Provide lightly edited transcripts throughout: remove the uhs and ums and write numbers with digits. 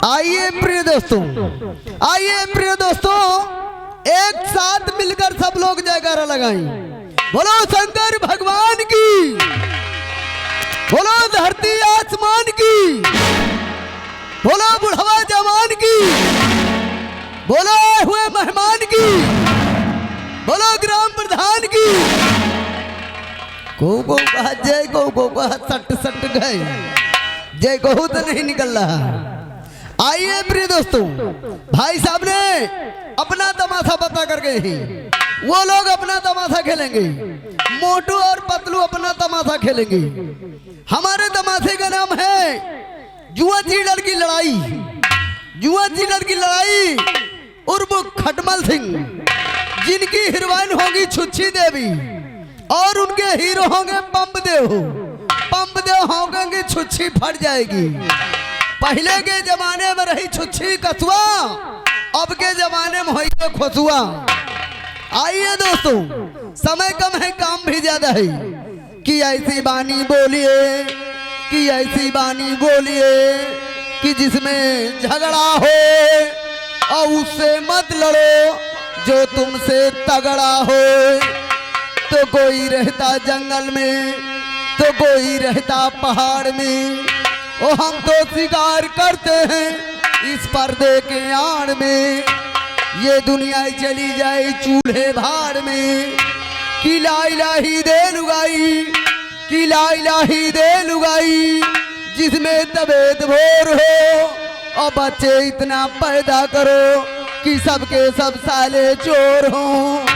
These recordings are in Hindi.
आइए प्रिय दोस्तों, एक साथ मिलकर सब लोग जयकारा लगाएं। बोलो शंकर भगवान की, बोलो धरती आसमान की, बोलो बुढ़वा जवान की, बोलो हुए मेहमान की, बोलो ग्राम प्रधान की। को कहा जय, को कहा सट सट गए, जय को तो नहीं निकल रहा। आइए प्रिय दोस्तों, भाई साहब ने अपना तमाशा बता कर गए हैं, वो लोग अपना तमाशा खेलेंगे, मोटू और पतलू अपना तमाशा खेलेंगे। हमारे तमाशे का नाम है जुआ चीड़र की लड़ाई। जुआ चीड़र की लड़ाई उर्फ खटमल सिंह, जिनकी हीरोइन होगी छुच्छी देवी और उनके हीरो होंगे पंपदेव। पंपदेव होंगे छुच्छी फट जाएगी। पहले के जमाने में रही छुच्छी कछुआ, अब के जमाने में हुई खोसुआ। आइए दोस्तों, समय कम है काम भी ज्यादा है। कि ऐसी बानी बोलिए, कि ऐसी बानी बोलिए कि जिसमें झगड़ा हो और उससे मत लड़ो जो तुमसे तगड़ा हो। तो कोई रहता जंगल में, तो कोई रहता पहाड़ में, ओ हम तो शिकार करते हैं इस पर्दे के आड़ में। ये दुनिया चली जाए चूल्हे भाड़ में। कि ला इलाही दे लुगाई, कि ला इलाही दे लुगाई जिसमें तबीयत भोर हो। और बच्चे इतना पैदा करो कि सबके सब साले चोर हों।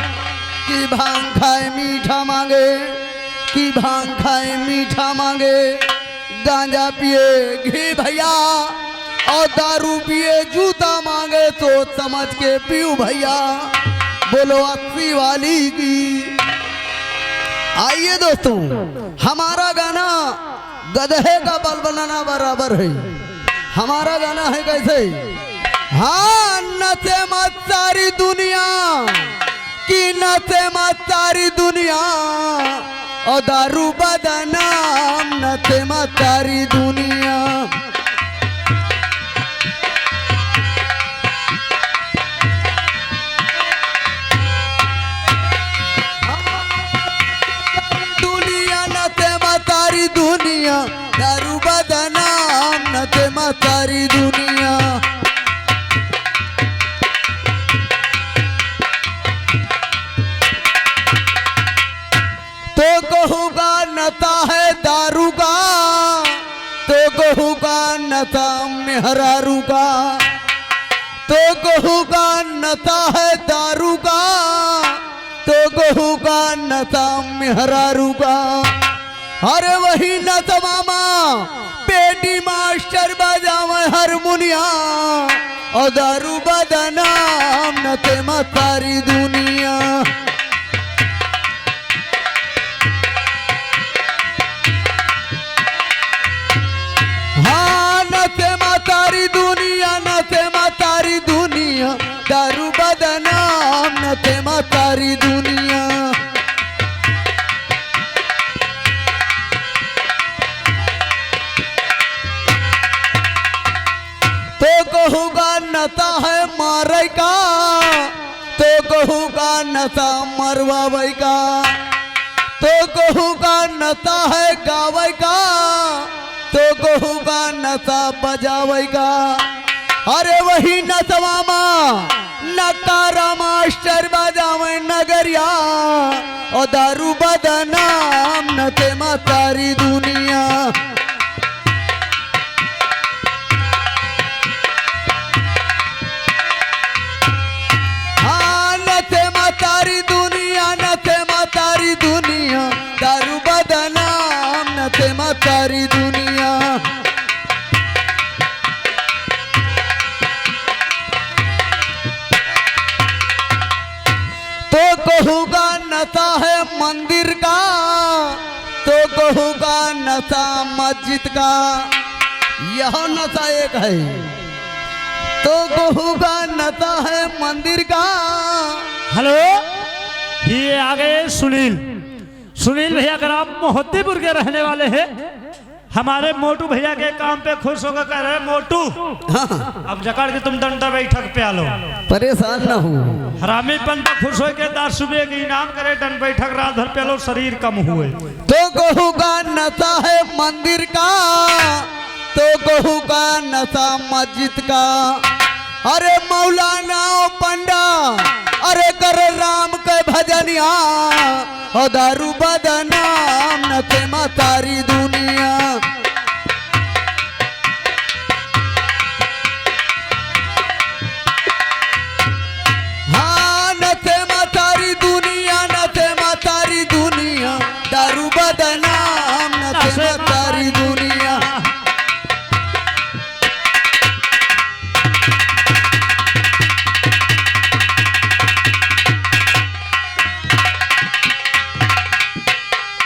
कि भांग खाए मीठा मांगे, कि भांग खाए मीठा मांगे, गांजा पिए घी भैया और दारू पिए जूता मांगे। सोच समझ के पीऊ भैया, बोलो 80 वाली की। आइए दोस्तों, हमारा गाना गधे का बल बनाना बराबर है। हमारा गाना है कैसे? हाँ, नचे मत सारी दुनिया, कि नचे मत सारी दुनिया और दारू बदनाम, नचे मत सारी दुनिया। दुनिया नचे मत सारी दुनिया, दारू बदनाम, नचे मत सारी दुनिया। तो कहूँगा नशा है दारू का, तो कहूँगा नशा मेहरारू का। तो कहूँगा नशा है दारू का, तो कहूँगा नशा मेहरारू का। अरे वही नशा मामा पेटी मास्टर बजावे हारमोनिया और दारू बदनाम, नशे मत सारी दुनिया। तारी दुनिया, नचे तारी दुनिया, दारू बदनाम, नचे तारी दुनिया। तो कहूँगा नशा है मारे का, तो कहूँगा नशा मरवावे का। तो कहूँगा नशा है गावे का, तो कहूँगा नशा बजावेगा। अरे वही नशा मामा नकारा मास्टर बजावे नगरिया और दारू बदनाम, नचे मत सारी दुनिया। हाँ, नचे मत सारी दुनिया, नचे मत सारी दुनिया, दारू बदनाम, नचे मत सारी दुनिया। तो कहूँगा नशा है मंदिर का, तो कहूँगा नशा मस्जिद का। यह नशा एक है। तो कहूँगा नशा है मंदिर का। हेलो, ये आ गए सुनील। सुनील भैया ग्राम मोहद्दीपुर के रहने वाले हैं। हमारे मोटू भैया के काम पे खुश होकर कह रहे मोटू हाँ, अब जकड़ के तुम डंडा बैठक पे आलो। परेशान ना हो। हरामीपन पे खुश हो के 10 सुबह के इनाम करे डंड बैठक रात भर पे लो शरीर कम हुए। तो कहू का नशा है मंदिर का, तो कहू का नशा मस्जिद का। अरे मौलाना ओ पंडा, अरे कर राम के भजनिया, और दारू बदनाम न ते सारी दुनिया।